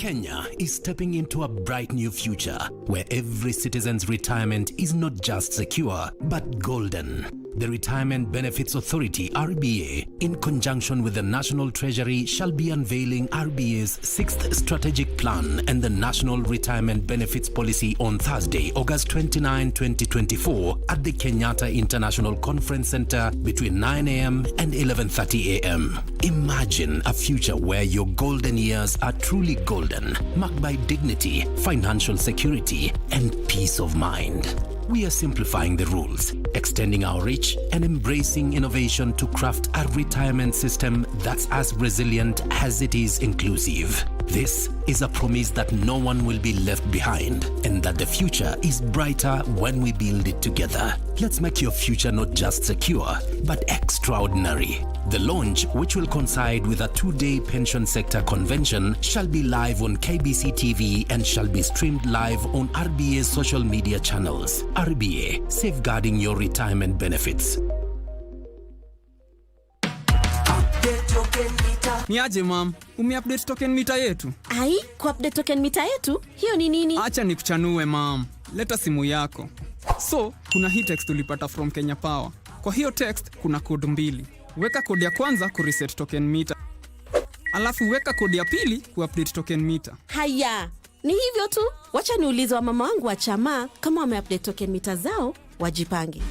Kenya is stepping into a bright new future where every citizen's retirement is not just secure, but golden. The Retirement Benefits Authority, RBA, in conjunction with the National Treasury, shall be unveiling RBA's 6th strategic plan and the National Retirement Benefits Policy on Thursday, August 29, 2024 at the Kenyatta International Conference Center between 9 a.m. and 11:30 a.m. Imagine a future where your golden years are truly golden, marked by dignity, financial security, and peace of mind. We are simplifying the rules, extending our reach, and embracing innovation to craft a retirement system that's as resilient as it is inclusive. This is a promise that no one will be left behind, and that the future is brighter when we build it together. Let's make your future not just secure, but extraordinary. The launch, which will coincide with a 2-day pension sector convention, shall be live on KBC TV and shall be streamed live on RBA's social media channels. RBA, safeguarding your retirement benefits. Niaje mam, umeupdate token meter yetu? Ai, kuupdate token meter yetu? Hiyo ni nini? Acha nikuchanue mam. Leta simu yako. So, kuna hii text tulipata from Kenya Power. Kwa hiyo text kuna code 2. Weka code ya kwanza ku reset token meter. Alafu weka code ya pili ku update token meter. Haya, ni hivyo tu. Wacha niulize wa mama wangu wa chama kama wameupdate token meter zao, wajipange.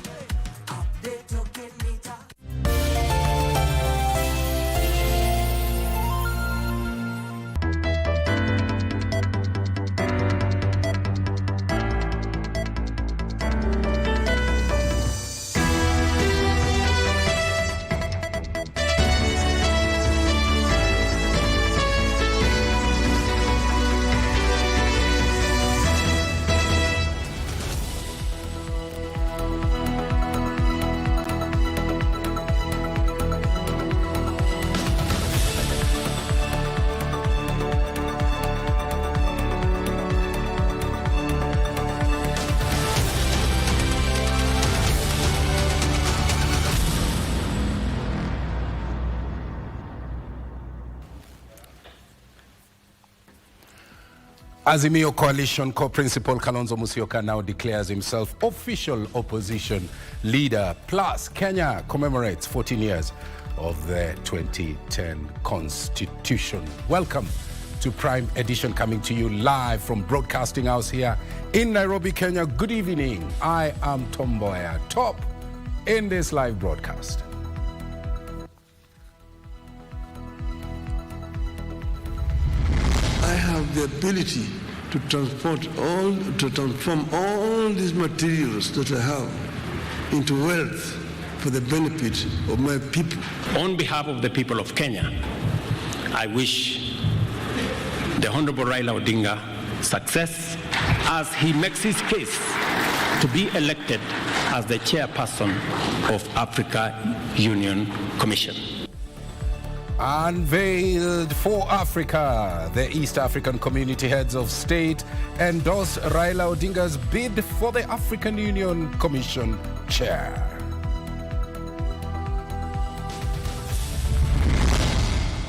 Azimio Coalition Co-Principal Kalonzo Musyoka now declares himself official opposition leader. Plus, Kenya commemorates 14 years of the 2010 Constitution. Welcome to Prime Edition, coming to you live from Broadcasting House here in Nairobi, Kenya. Good evening. I am Mboya, top in this live broadcast. I have the ability to transform all these materials that I have into wealth for the benefit of my people. On behalf of the people of Kenya, I wish the Honorable Raila Odinga success as he makes his case to be elected as the chairperson of Africa Union Commission. Unveiled for Africa, the East African Community Heads of State endorse Raila Odinga's bid for the African Union Commission chair.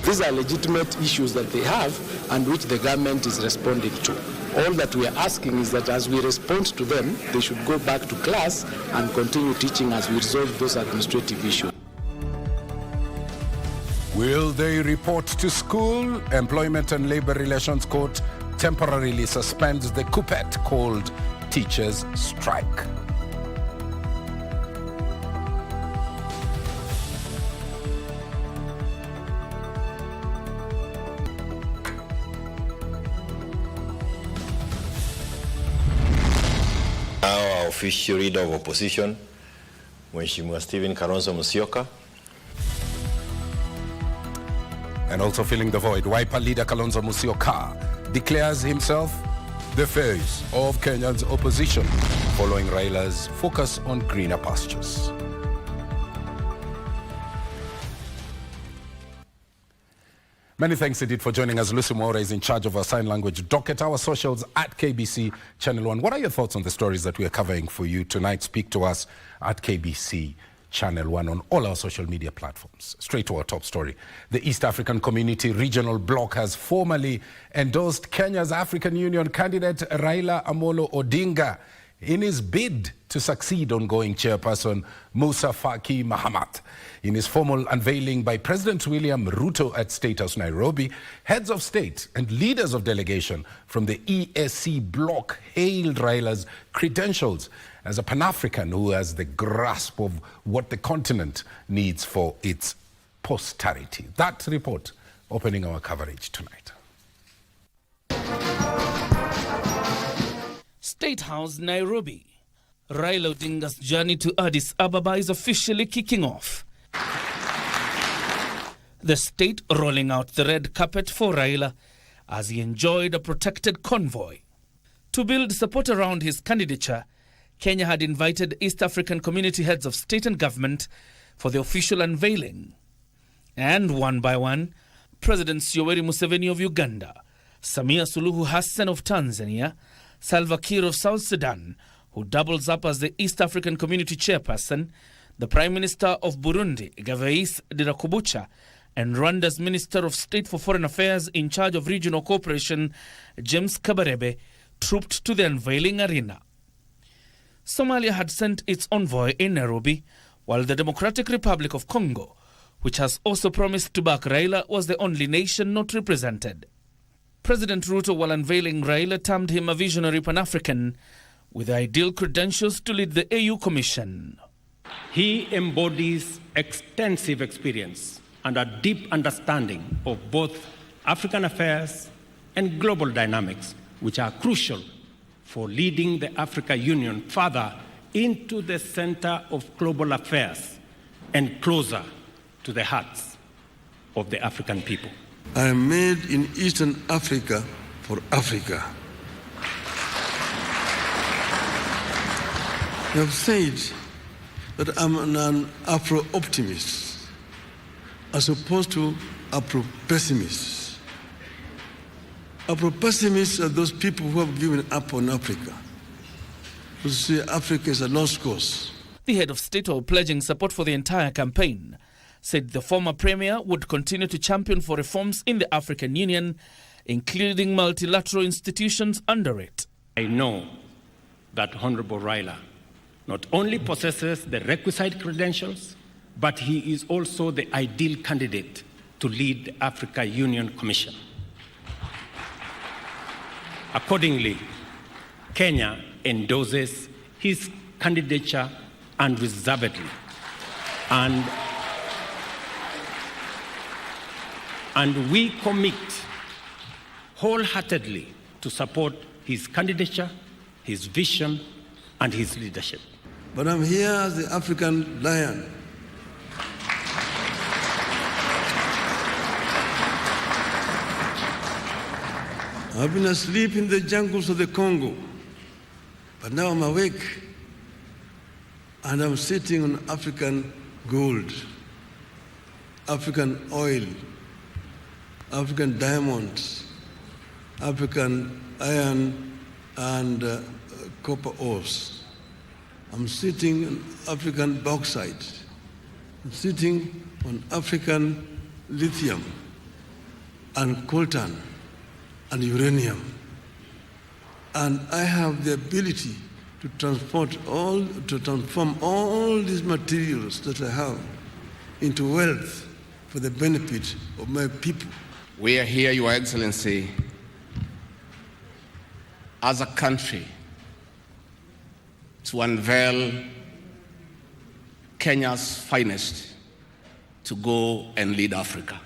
These are legitimate issues that they have and which the government is responding to. All that we are asking is that as we respond to them, they should go back to class and continue teaching as we resolve those administrative issues. Will they report to school? Employment and Labor Relations Court temporarily suspends the coup called Teachers' Strike. Our official leader of opposition, Mheshimiwa Stephen Kalonzo Musyoka. And also filling the void, Wiper leader Kalonzo Musyoka declares himself the face of Kenya's opposition, following Raila's focus on greener pastures. Many thanks indeed for joining us. Lucy Moura is in charge of our sign language docket. Our socials at KBC Channel 1. What are your thoughts on the stories that we are covering for you tonight? Speak to us at KBC Channel 1 on all our social media platforms. Straight to our top story. The East African Community Regional Bloc has formally endorsed Kenya's African Union candidate Raila Amolo Odinga in his bid to succeed ongoing chairperson Musa Faki Mahamat. In his formal unveiling by President William Ruto at State House, Nairobi, heads of state and leaders of delegation from the ESC bloc hailed Raila's credentials as a Pan-African who has the grasp of what the continent needs for its posterity. That report opening our coverage tonight. State House, Nairobi. Raila Odinga's journey to Addis Ababa is officially kicking off. The state rolling out the red carpet for Raila as he enjoyed a protected convoy. To build support around his candidature, Kenya had invited East African community heads of state and government for the official unveiling. And one by one, Presidents Yoweri Museveni of Uganda, Samia Suluhu Hassan of Tanzania, Salva Kiir of South Sudan, who doubles up as the East African Community Chairperson, the Prime Minister of Burundi, Gervais Dirakubucha, and Rwanda's Minister of State for Foreign Affairs in charge of regional cooperation, James Kabarebe, trooped to the unveiling arena. Somalia had sent its envoy in Nairobi, while the Democratic Republic of Congo, which has also promised to back Raila, was the only nation not represented. President Ruto, while unveiling Raila, termed him a visionary Pan-African with ideal credentials to lead the AU Commission. He embodies extensive experience and a deep understanding of both African affairs and global dynamics, which are crucial for leading the African Union further into the center of global affairs and closer to the hearts of the African people. I am made in Eastern Africa for Africa. You have said that I'm an Afro-optimist as opposed to Afro-pessimist. Afro-pessimists are those people who have given up on Africa, who say Africa is a lost cause. The head of state, while pledging support for the entire campaign, said the former premier would continue to champion for reforms in the African Union, including multilateral institutions under it. I know that Honorable Raila not only possesses the requisite credentials, but he is also the ideal candidate to lead the Africa Union Commission. Accordingly, Kenya endorses his candidature unreservedly, and we commit wholeheartedly to support his candidature, his vision, and his leadership. But I'm here as the African lion. I've been asleep in the jungles of the Congo, but now I'm awake, and I'm sitting on African gold, African oil, African diamonds, African iron and copper ores. I'm sitting on African bauxite. I'm sitting on African lithium and coltan and uranium. And I have the ability to transform all these materials that I have into wealth for the benefit of my people. We are here, Your Excellency, as a country to unveil Kenya's finest to go and lead Africa.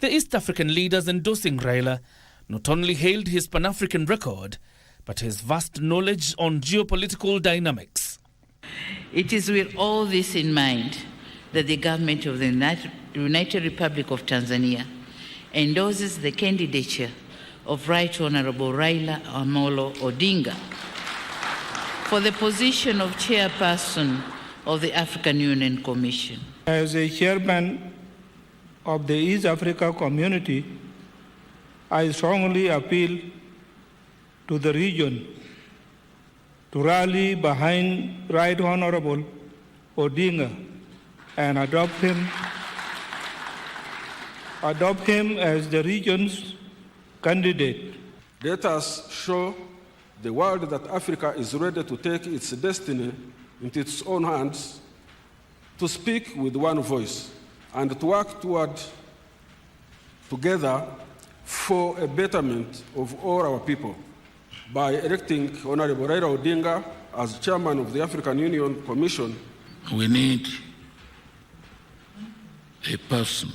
The East African leaders endorsing Raila not only hailed his Pan-African record, but his vast knowledge on geopolitical dynamics. It is with all this in mind that the government of the United Republic of Tanzania endorses the candidature of Right Honorable Raila Amolo Odinga for the position of chairperson of the African Union Commission. As a chairman of the East Africa community, I strongly appeal to the region to rally behind Right Honorable Odinga and adopt him as the region's candidate. Let us show the world that Africa is ready to take its destiny into its own hands, to speak with one voice, and to work together for a betterment of all our people by electing Honorable Raila Odinga as chairman of the African Union Commission. We need a person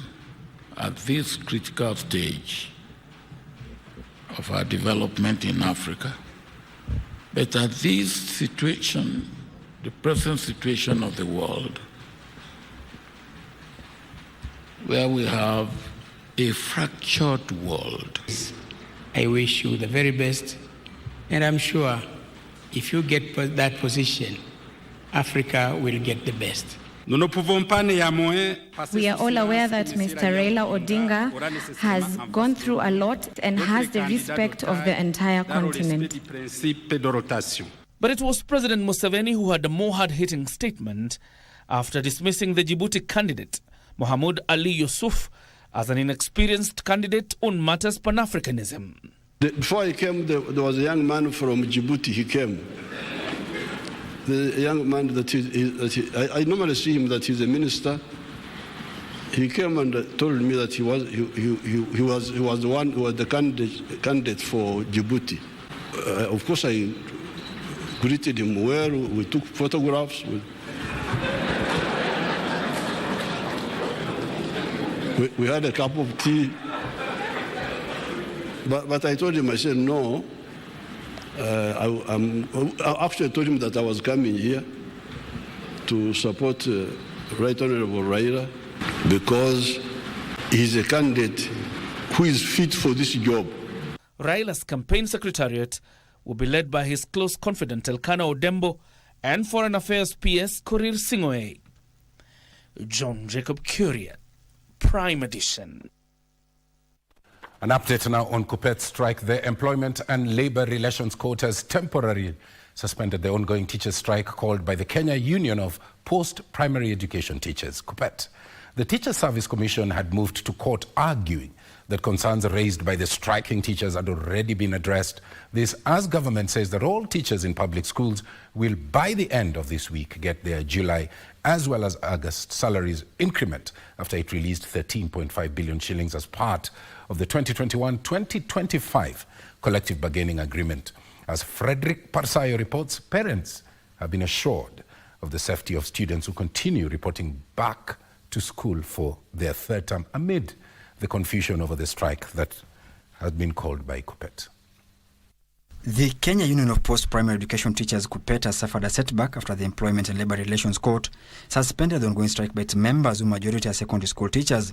at this critical stage of our development in Africa. But at this situation, the present situation of the world, where we have a fractured world. I wish you the very best, and I'm sure if you get that position, Africa will get the best. We are all aware that Mr. Raila Odinga has gone through a lot and has the respect of the entire continent. But it was President Museveni who had a more hard-hitting statement after dismissing the Djibouti candidate, Mohamed Ali Yusuf, as an inexperienced candidate on matters Pan-Africanism. Before he came, there was a young man from Djibouti. He came. The young man I normally see him that he's a minister. He came and told me that he was the one who was the candidate for Djibouti. Of course, I greeted him well. We took photographs. We had a cup of tea. But I told him, I said, no. I actually told him that I was coming here to support Right Honorable Raila because he's a candidate who is fit for this job. Raila's campaign secretariat will be led by his close confidant Elkanah Odembo and Foreign Affairs PS Korir Sing'oei. John Jacob Curiat, Prime Edition. An update now on Kuppet's strike. The Employment and Labour Relations Court has temporarily suspended the ongoing teachers' strike called by the Kenya Union of Post-Primary Education Teachers, Kuppet. The Teacher Service Commission had moved to court arguing that concerns raised by the striking teachers had already been addressed. This as government says that all teachers in public schools will by the end of this week get their July as well as August salaries increment after it released 13.5 billion shillings as part of the 2021-2025 collective bargaining agreement. As Frederick Parsayo reports, parents have been assured of the safety of students who continue reporting back to school for their third term amid the confusion over the strike that has been called by Kuppet. The Kenya Union of Post-Primary Education Teachers, Kuppet, has suffered a setback after the Employment and Labour Relations Court suspended the ongoing strike by its members, who majority are secondary school teachers.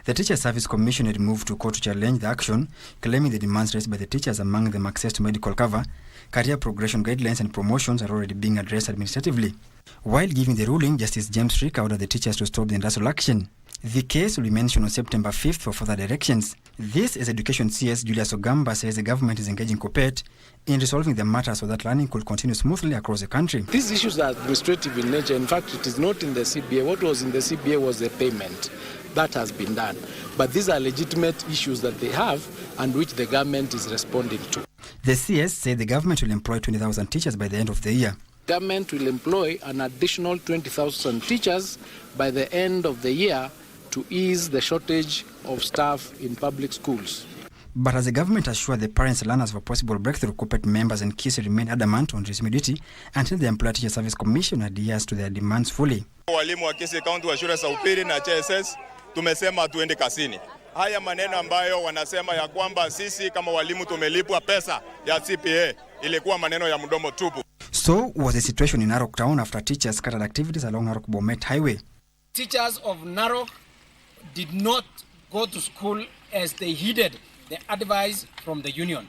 The Teacher Service Commission had moved to court to challenge the action, claiming the demands raised by the teachers, among them access to medical cover, career progression guidelines and promotions, are already being addressed administratively. While giving the ruling, Justice James Rick ordered the teachers to stop the industrial action. The case will be mentioned on September 5th for further directions. This is Education CS Julius Ogamba says the government is engaging Kuppet in resolving the matter so that learning could continue smoothly across the country. These issues are administrative in nature. In fact, it is not in the CBA. What was in the CBA was the payment. That has been done. But these are legitimate issues that they have and which the government is responding to. The CS said the government will employ 20,000 teachers by the end of the year. Government will employ an additional 20,000 teachers by the end of the year to ease the shortage of staff in public schools. But as the government assured the parents and learners of a possible breakthrough, Kuppet members and KISI remain adamant on resume duty until the Employer Teacher Service Commission adheres to their demands fully. Walimu wa KISI kaunti wa shule za upili na CHSS tumesema tuende kasini. Haya maneno ambayo wanasema ya kwamba sisi kama walimu tumelipwa pesa ya CPA ilikuwa maneno ya mdomo tupu. So was the situation in Narok town after teachers scattered activities along Narok-Bomet Highway. Teachers of Narok did not go to school as they heeded the advice from the union.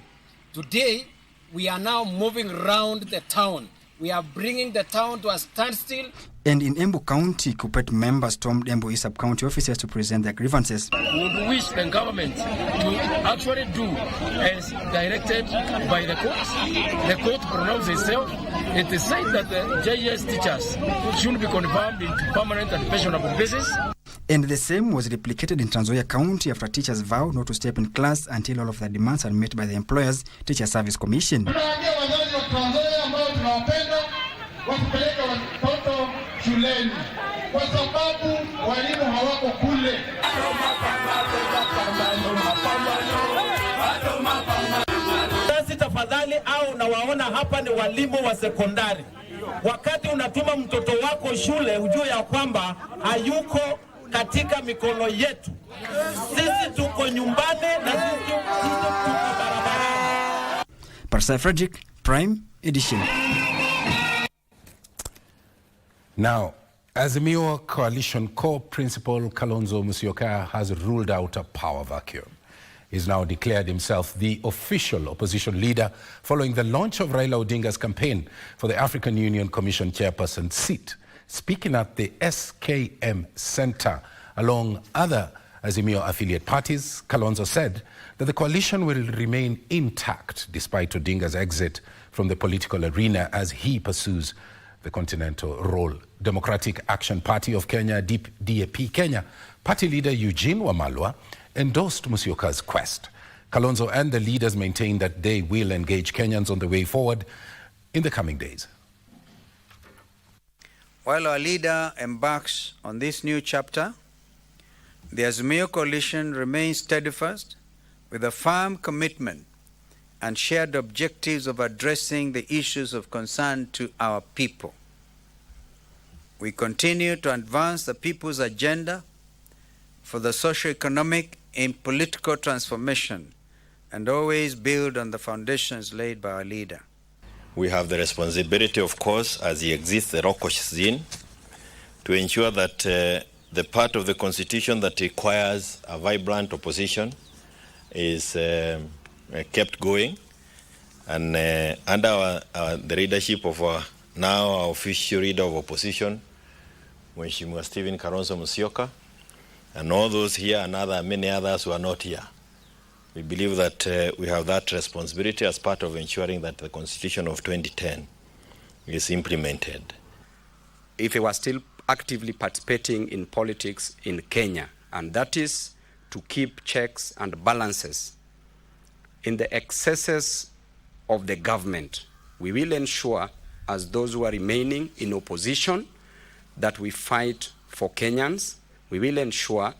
Today, we are now moving around the town We are bringing the town to a standstill. And in Embu County, Kuppet members stormed Embu East Sub-County offices to present their grievances. We would wish the government to actually do as directed by the courts. The court pronounced itself. It is said that the JS teachers should be confirmed into permanent and pensionable basis. And the same was replicated in Trans Nzoia County after teachers vowed not to step in class until all of their demands are met by the employer's Teacher Service Commission. Shuleni kwa sababu walimu hawako kule. Sasa tafadhali au nawaona hapa ni walimu wa sekondari. Wakati unatuma mtoto wako shule ujue ya kwamba hayuko katika mikono yetu. Sisi tuko nyumbani na sisi tuko barabarani. Parsai Frederick, Prime Edition. Now, Azimio Coalition Co-Principal Kalonzo Musyoka has ruled out a power vacuum. He's now declared himself the official opposition leader following the launch of Raila Odinga's campaign for the African Union Commission chairperson seat. Speaking at the SKM Center along other Azimio affiliate parties, Kalonzo said that the coalition will remain intact despite Odinga's exit from the political arena as he pursues the continental role. Democratic Action Party of Kenya, DAP Kenya, party leader Eugene Wamalwa endorsed Musyoka's quest. Kalonzo and the leaders maintain that they will engage Kenyans on the way forward in the coming days. While our leader embarks on this new chapter, the Azimio Coalition remains steadfast with a firm commitment and shared objectives of addressing the issues of concern to our people. We continue to advance the people's agenda for the socio-economic and political transformation and always build on the foundations laid by our leader. We have the responsibility, of course, as he exits the raucous scene, to ensure that the part of the Constitution that requires a vibrant opposition is kept going, and under the leadership of our official leader of opposition, Mheshimiwa Stephen Kalonzo Musyoka, and all those here and many others who are not here. We believe that we have that responsibility as part of ensuring that the Constitution of 2010 is implemented. If he was still actively participating in politics in Kenya, and that is to keep checks and balances in the excesses of the government, we will ensure, as those who are remaining in opposition, that we fight for Kenyans. We will ensure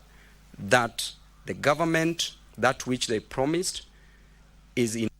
that the government, that which they promised, is in.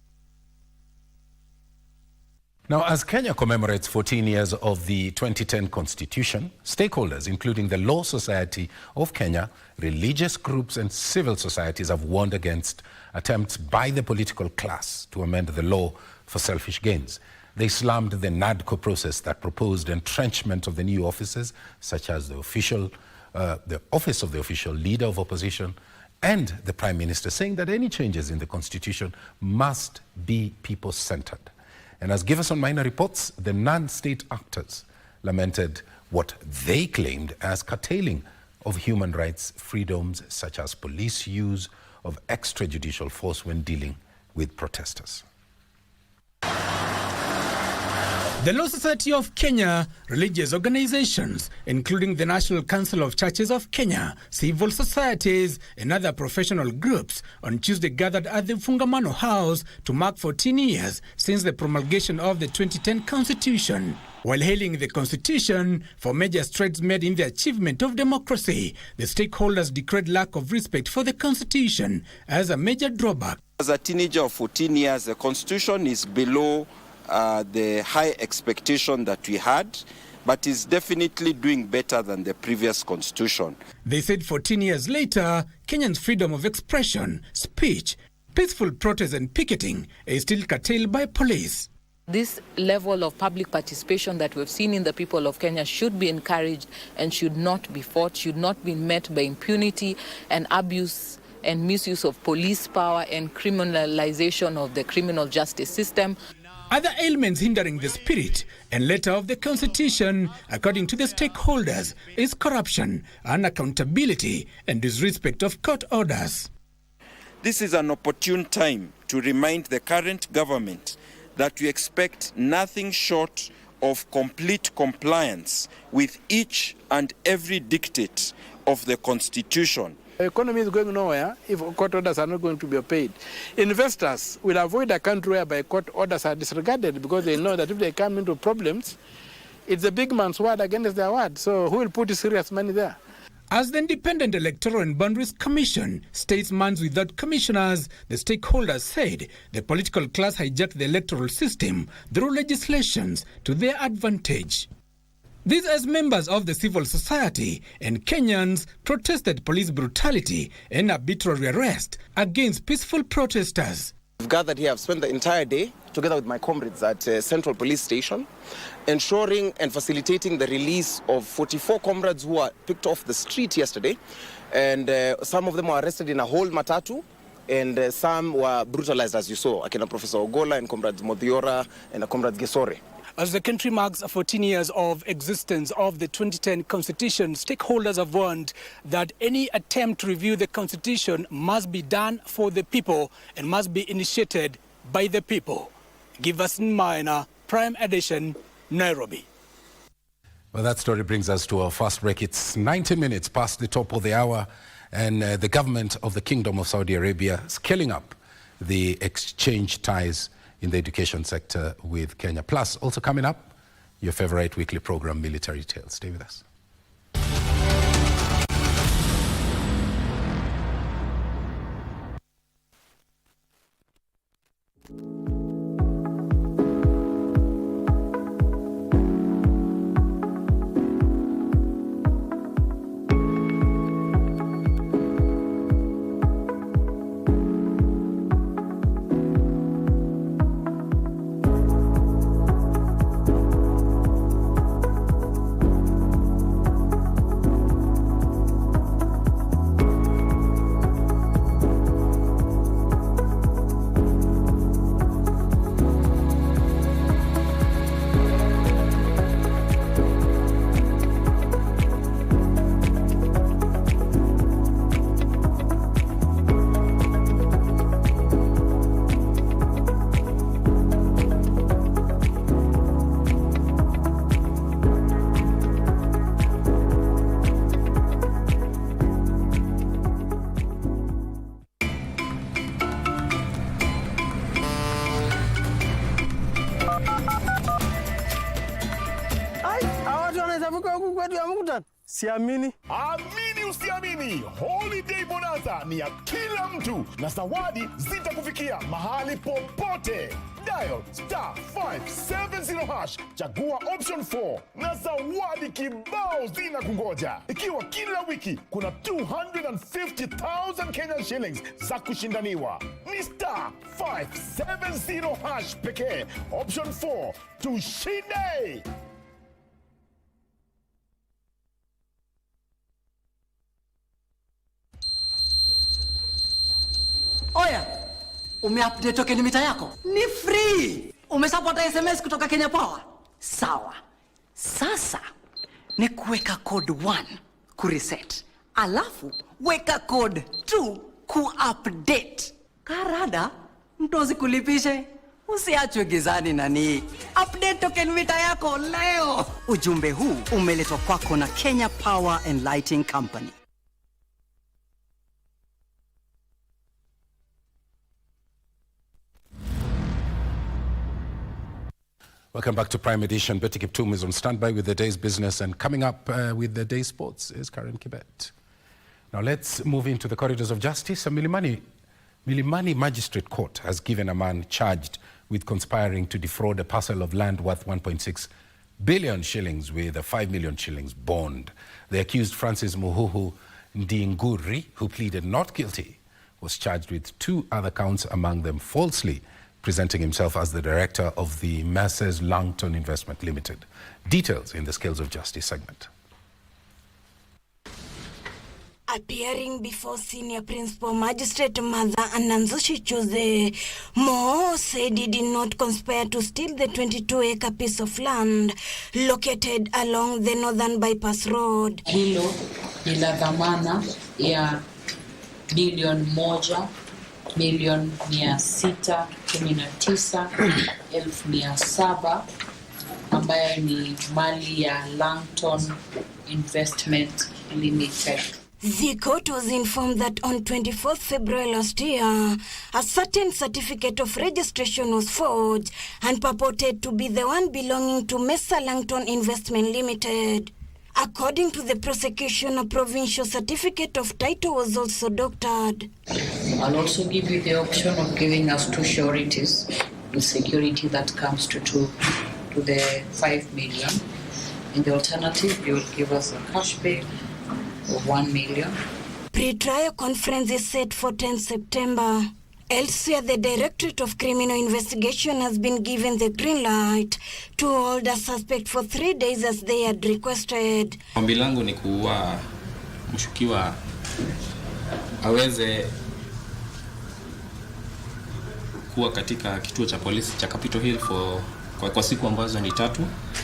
Now, as Kenya commemorates 14 years of the 2010 Constitution, stakeholders, including the Law Society of Kenya, religious groups and civil societies have warned against attempts by the political class to amend the law for selfish gains. They slammed the NADCO process that proposed entrenchment of the new offices, such as the office of the official leader of opposition and the Prime Minister, saying that any changes in the Constitution must be people-centered. And as Give Us On Minor reports, the non-state actors lamented what they claimed as curtailing of human rights freedoms, such as police use of extrajudicial force when dealing with protesters. The Law Society of Kenya, religious organizations, including the National Council of Churches of Kenya, civil societies, and other professional groups, on Tuesday gathered at the Fungamano House to mark 14 years since the promulgation of the 2010 Constitution. While hailing the Constitution for major strides made in the achievement of democracy, the stakeholders declared lack of respect for the Constitution as a major drawback. As a teenager of 14 years, the Constitution is below the high expectation that we had, but is definitely doing better than the previous Constitution. They said 14 years later, Kenyans' freedom of expression, speech, peaceful protest and picketing is still curtailed by police. This level of public participation that we've seen in the people of Kenya should be encouraged and should not be fought, should not be met by impunity and abuse and misuse of police power and criminalization of the criminal justice system. Other ailments hindering the spirit and letter of the Constitution, according to the stakeholders, is corruption, unaccountability, and disrespect of court orders. This is an opportune time to remind the current government that we expect nothing short of complete compliance with each and every dictate of the Constitution. The economy is going nowhere if court orders are not going to be obeyed. Investors will avoid a country whereby court orders are disregarded because they know that if they come into problems, it's the big man's word against their word. So who will put serious money there? As the Independent Electoral and Boundaries Commission states months without commissioners, the stakeholders said the political class hijacked the electoral system through legislations to their advantage. These as members of the civil society and Kenyans protested police brutality and arbitrary arrest against peaceful protesters. I've gathered here, I've spent the entire day together with my comrades at Central Police Station, ensuring and facilitating the release of 44 comrades who were picked off the street yesterday. And some of them were arrested in a whole matatu, and some were brutalized, as you saw, like Professor Ogola and comrades Modiora and comrades Gesore. As the country marks 14 years of existence of the 2010 Constitution, stakeholders have warned that any attempt to review the Constitution must be done for the people and must be initiated by the people. Giverson Maina, Prime Edition, Nairobi. Well, that story brings us to our first break. It's 90 minutes past the top of the hour, and the government of the Kingdom of Saudi Arabia scaling up the exchange ties in the education sector with Kenya. Plus, also coming up, your favorite weekly program, Military Tales. Stay with us. Siamini. Amini usiamini. Holiday Bonanza ni ya kila mtu na zawadi zitakufikia mahali popote. Dial *570#, chagua option 4 na zawadi kibao zinakungoja. Ikiwa kila wiki kuna 250,000 Kenyan shillings za kushindaniwa. Ni *570# pekee. Option 4, tushinde. Oya, umeupdate token mita yako? Ni free. Umesapata SMS kutoka Kenya Power? Sawa. Sasa ni kuweka code 1 kureset. Alafu weka code 2 kuupdate. Karada, mtozi kulipishe. Usiachwe gizani nani. Update token mita yako leo. Ujumbe huu umeletwa kwako na Kenya Power and Lighting Company. Welcome back to Prime Edition. Betty Kiptum is on standby with the day's business, and coming up with the day's sports is Karen Kibet. Now let's move into the corridors of justice. A Milimani Magistrate Court has given a man charged with conspiring to defraud a parcel of land worth 1.6 billion shillings with a 5 million shillings bond. The accused, Francis Muhuhu Ndinguri, who pleaded not guilty, was charged with 2 other counts, among them falsely presenting himself as the director of the Messrs Langton Investment Limited. Details in the Scales of Justice segment. Appearing before Senior Principal Magistrate Mother Ananzushi Chose, Mo said he did not conspire to steal the 22-acre piece of land located along the Northern Bypass Road. Hilo ni la dhamana ya $1,619,700 ambayo ni mali ya Langton Investment Limited. The court was informed that on 24th February last year, a certain certificate of registration was forged and purported to be the one belonging to Mesa Langton Investment Limited. According to the prosecution, a provincial certificate of title was also doctored. I'll also give you the option of giving us 2 sureties, the security that comes to the 5 million. In the alternative, you will give us a cash pay of 1 million. Pre-trial conference is set for 10 September. Elsewhere, the Directorate of Criminal Investigation has been given the green light to hold a suspect for 3 days as they had requested. Ombi langu ni kuwa mshukiwa aweze kuwa katika kituo cha polisi cha Capitol Hill kwa siku ambazo ni 3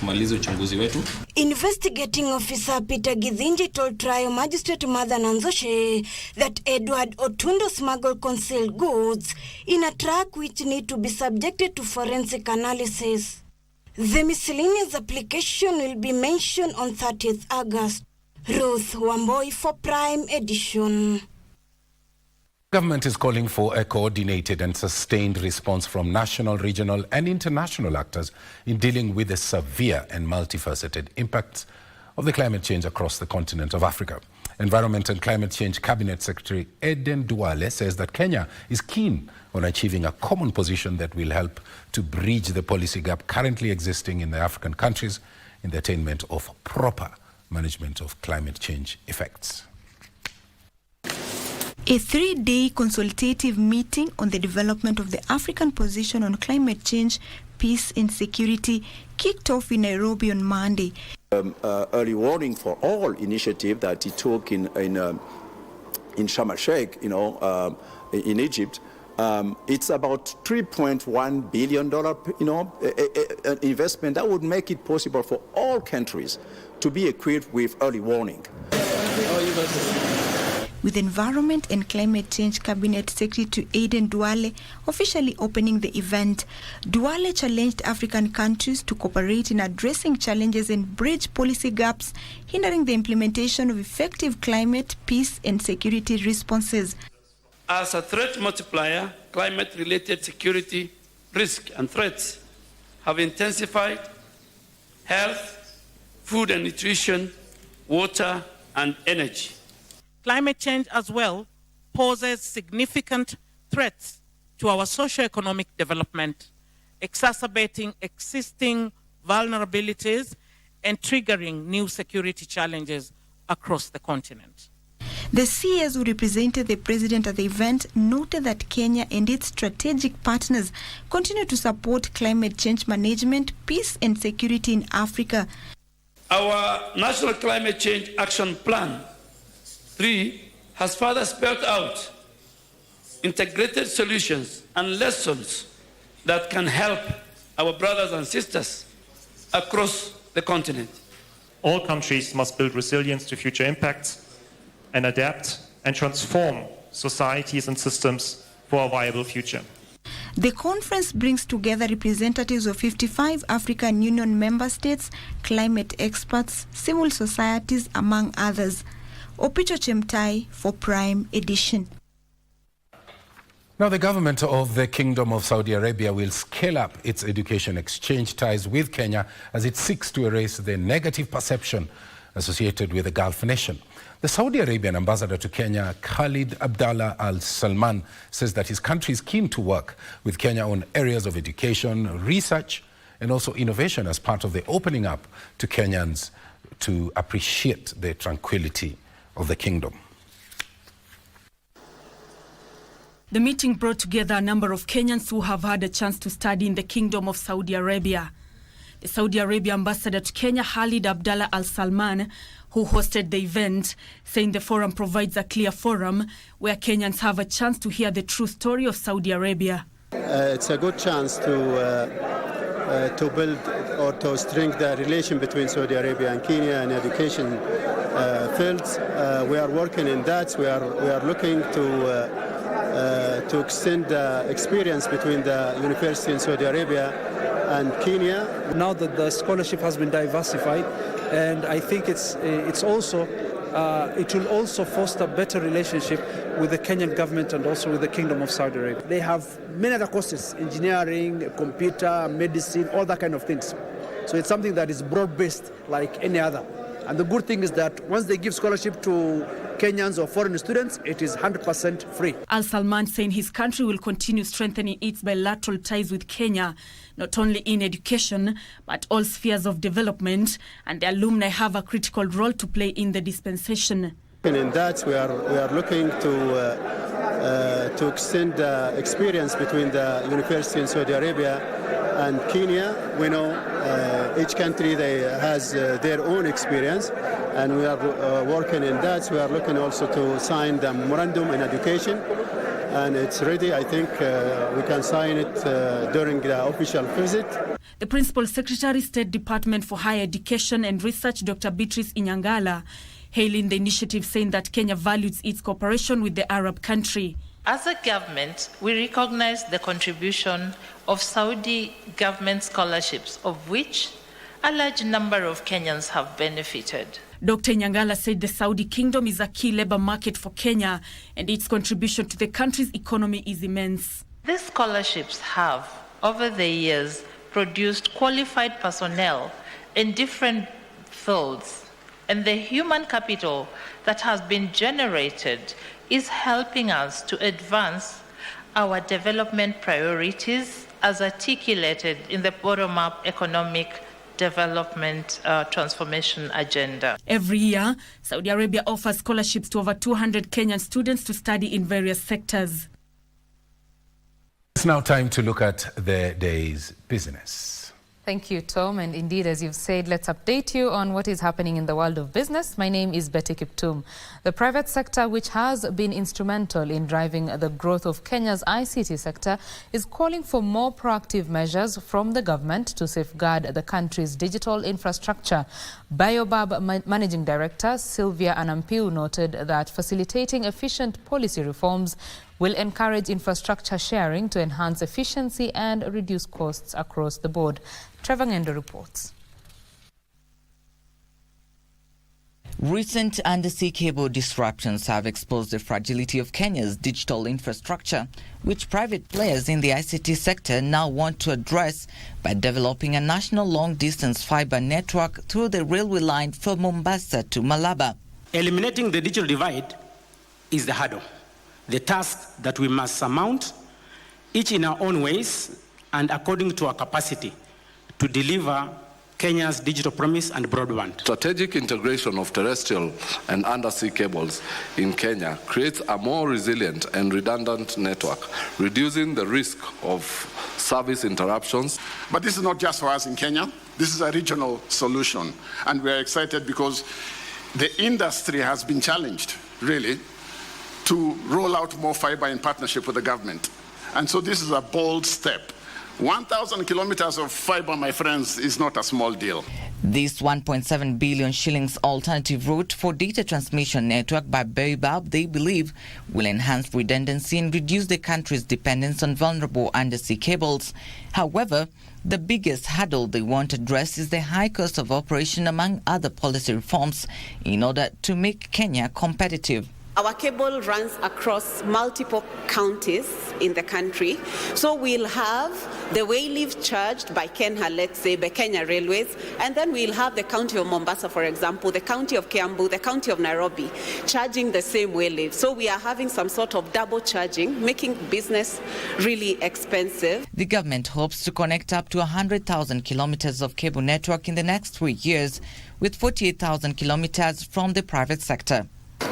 kumaliza uchunguzi wetu. Investigating officer Peter Githinji told trial magistrate Mother Nanzoshe that Edward Otundo smuggled concealed goods in a truck which need to be subjected to forensic analysis. The miscellaneous application will be mentioned on 30th August. Ruth Wamboi for Prime Edition. Government is calling for a coordinated and sustained response from national, regional and international actors in dealing with the severe and multifaceted impacts of the climate change across the continent of Africa. Environment and Climate Change Cabinet Secretary Eden Duale says that Kenya is keen on achieving a common position that will help to bridge the policy gap currently existing in the African countries in the attainment of proper management of climate change effects. A 3-day consultative meeting on the development of the African position on climate change, peace and security kicked off in Nairobi on Monday. Early warning for all initiative that he took in Sharm el-Sheikh, in Egypt. It's about $3.1 billion, investment that would make it possible for all countries to be equipped with early warning. With Environment and Climate Change Cabinet Secretary Eden Duale officially opening the event, Duale challenged African countries to cooperate in addressing challenges and bridge policy gaps hindering the implementation of effective climate, peace and security responses. As a threat multiplier, climate-related security risks and threats have intensified. Health, food and nutrition, water and energy. Climate change as well poses significant threats to our socio-economic development, exacerbating existing vulnerabilities and triggering new security challenges across the continent. The CS who represented the president at the event noted that Kenya and its strategic partners continue to support climate change management, peace and security in Africa. Our National Climate Change Action Plan 3 has further spelled out integrated solutions and lessons that can help our brothers and sisters across the continent. All countries must build resilience to future impacts and adapt and transform societies and systems for a viable future. The conference brings together representatives of 55 African Union member states, climate experts, civil societies, among others. Opicho Chemtai for Prime Edition. Now, the government of the Kingdom of Saudi Arabia will scale up its education exchange ties with Kenya as it seeks to erase the negative perception associated with the Gulf nation. The Saudi Arabian ambassador to Kenya, Khalid Abdallah Al Salman, says that his country is keen to work with Kenya on areas of education, research, and also innovation as part of the opening up to Kenyans to appreciate the tranquility of the kingdom. The meeting brought together a number of Kenyans who have had a chance to study in the Kingdom of Saudi Arabia. The The Saudi Arabia ambassador to Kenya, Khalid Abdallah Al Salman, who hosted the event, saying the forum provides a clear forum where Kenyans have a chance to hear the true story of Saudi Arabia. It's a good chance to build or to strengthen the relation between Saudi Arabia and Kenya in education fields. We are working in that. We are looking to extend the experience between the university in Saudi Arabia and Kenya. Now that the scholarship has been diversified, and I think it will also foster better relationship with the Kenyan government and also with the Kingdom of Saudi Arabia. They have many other courses, engineering, computer, medicine, all that kind of things. So it's something that is broad-based like any other. And the good thing is that once they give scholarship to Kenyans or foreign students, it is 100% free. Al Salman saying his country will continue strengthening its bilateral ties with Kenya, not only in education, but all spheres of development, and the alumni have a critical role to play in the dispensation. And in that, we are looking to extend the experience between the university in Saudi Arabia and Kenya. We know each country has their own experience, and we are working in that. We are looking also to sign the memorandum in education, and it's ready. I think we can sign it during the official visit. The Principal Secretary, State Department for Higher Education and Research, Dr. Beatrice Inyangala, hailing the initiative, saying that Kenya values its cooperation with the Arab country. As a government, we recognize the contribution of Saudi government scholarships, of which a large number of Kenyans have benefited. Dr. Nyangala said the Saudi Kingdom is a key labor market for Kenya, and its contribution to the country's economy is immense. These scholarships have, over the years, produced qualified personnel in different fields, and the human capital that has been generated is helping us to advance our development priorities as articulated in the bottom-up economic development transformation agenda. Every year, Saudi Arabia offers scholarships to over 200 Kenyan students to study in various sectors. It's now time to look at the day's business. Thank you, Tom. And indeed, as you've said, let's update you on what is happening in the world of business. My name is Betty Kiptum. The private sector, which has been instrumental in driving the growth of Kenya's ICT sector, is calling for more proactive measures from the government to safeguard the country's digital infrastructure. Biobab Managing Director Sylvia Anampiu noted that facilitating efficient policy reforms will encourage infrastructure sharing to enhance efficiency and reduce costs across the board. Trevor Ngendo reports. Recent undersea cable disruptions have exposed the fragility of Kenya's digital infrastructure, which private players in the ICT sector now want to address by developing a national long-distance fiber network through the railway line from Mombasa to Malaba. Eliminating the digital divide is the hurdle, the task that we must surmount, each in our own ways and according to our capacity to deliver Kenya's digital promise and broadband. Strategic integration of terrestrial and undersea cables in Kenya creates a more resilient and redundant network, reducing the risk of service interruptions. But this is not just for us in Kenya. This is a regional solution. And we are excited because the industry has been challenged, really, to roll out more fiber in partnership with the government. And so this is a bold step. 1,000 kilometers of fiber, my friends, is not a small deal. This 1.7 billion shillings alternative route for data transmission network by Biobab, they believe, will enhance redundancy and reduce the country's dependence on vulnerable undersea cables. However, the biggest hurdle they want to address is the high cost of operation, among other policy reforms, in order to make Kenya competitive. Our cable runs across multiple counties in the country. So we'll have the wayleave charged by Kenya, let's say, by Kenya Railways, and then we'll have the county of Mombasa, for example, the county of Kiambu, the county of Nairobi, charging the same wayleave. So we are having some sort of double charging, making business really expensive. The government hopes to connect up to 100,000 kilometers of cable network in the next 3 years, with 48,000 kilometers from the private sector.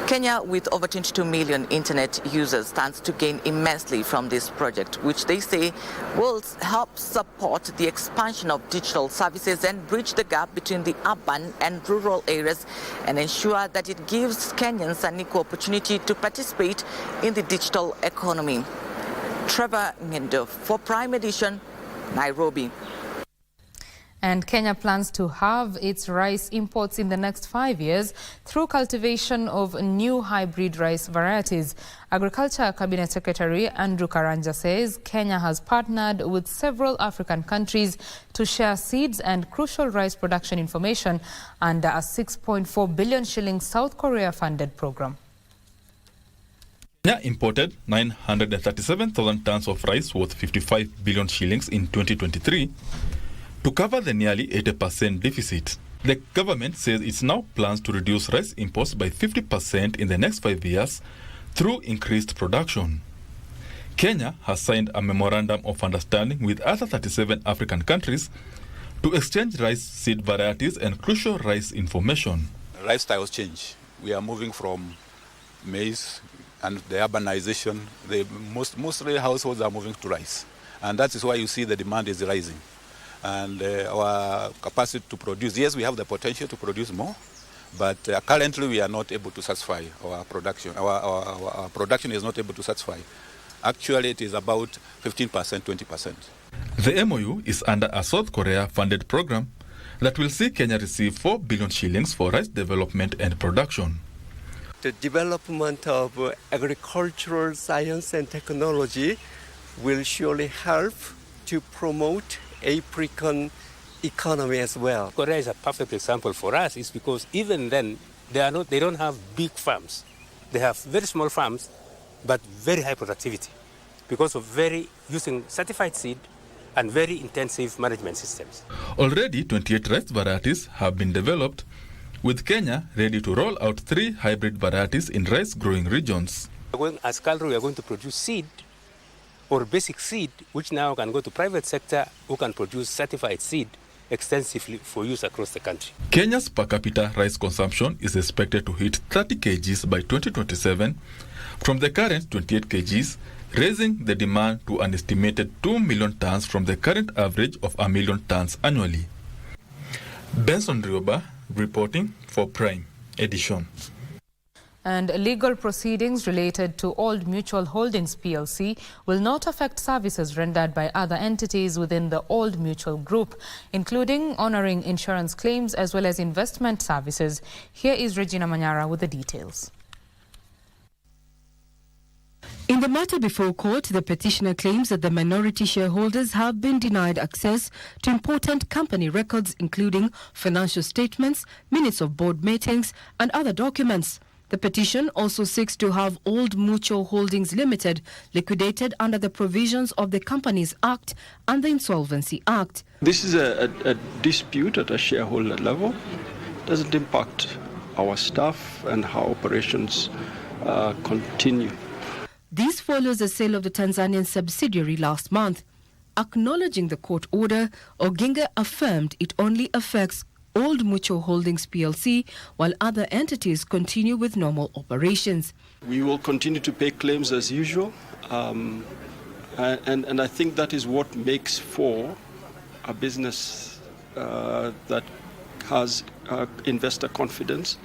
Kenya, with over 22 million internet users, stands to gain immensely from this project, which they say will help support the expansion of digital services and bridge the gap between the urban and rural areas and ensure that it gives Kenyans an equal opportunity to participate in the digital economy. Trevor Ngendo for Prime Edition, Nairobi. And Kenya plans to halve its rice imports in the next 5 years through cultivation of new hybrid rice varieties. Agriculture Cabinet Secretary Andrew Karanja says Kenya has partnered with several African countries to share seeds and crucial rice production information under a 6.4 billion shilling South Korea-funded program. Kenya imported 937,000 tons of rice worth 55 billion shillings in 2023 to cover the nearly 80% deficit. The government says it now plans to reduce rice imports by 50% in the next 5 years through increased production. Kenya has signed a memorandum of understanding with other 37 African countries to exchange rice seed varieties and crucial rice information. Lifestyles change. We are moving from maize and the urbanization. Mostly households are moving to rice. And that is why you see the demand is rising. And our capacity to produce, yes, we have the potential to produce more, but currently we are not able to satisfy our production. Our production is not able to satisfy. Actually, it is about 15%, 20%. The MOU is under a South Korea-funded program that will see Kenya receive 4 billion shillings for rice development and production. The development of agricultural science and technology will surely help to promote African economy as well. Korea is a perfect example for us. It's because even then they don't have big farms. They have very small farms, but very high productivity because of using certified seed and very intensive management systems. Already 28 rice varieties have been developed, with Kenya ready to roll out 3 hybrid varieties in rice growing regions. As Calgary, we are going to produce seed or basic seed, which now can go to private sector who can produce certified seed extensively for use across the country. Kenya's per capita rice consumption is expected to hit 30 kgs by 2027 from the current 28 kgs, raising the demand to an estimated 2 million tons from the current average of 1 million tons annually. Benson Rioba reporting for Prime Edition. And legal proceedings related to Old Mutual Holdings PLC will not affect services rendered by other entities within the Old Mutual Group, including honouring insurance claims as well as investment services. Here is Regina Manyara with the details. In the matter before court, the petitioner claims that the minority shareholders have been denied access to important company records, including financial statements, minutes of board meetings, and other documents. The petition also seeks to have Old Mutual Holdings Limited liquidated under the provisions of the Companies Act and the Insolvency Act. This is a dispute at a shareholder level. It doesn't impact our staff and how operations continue. This follows the sale of the Tanzanian subsidiary last month. Acknowledging the court order, Odinga affirmed it only affects Old Mutual Holdings PLC, while other entities continue with normal operations. We will continue to pay claims as usual, and I think that is what makes for a business that has investor confidence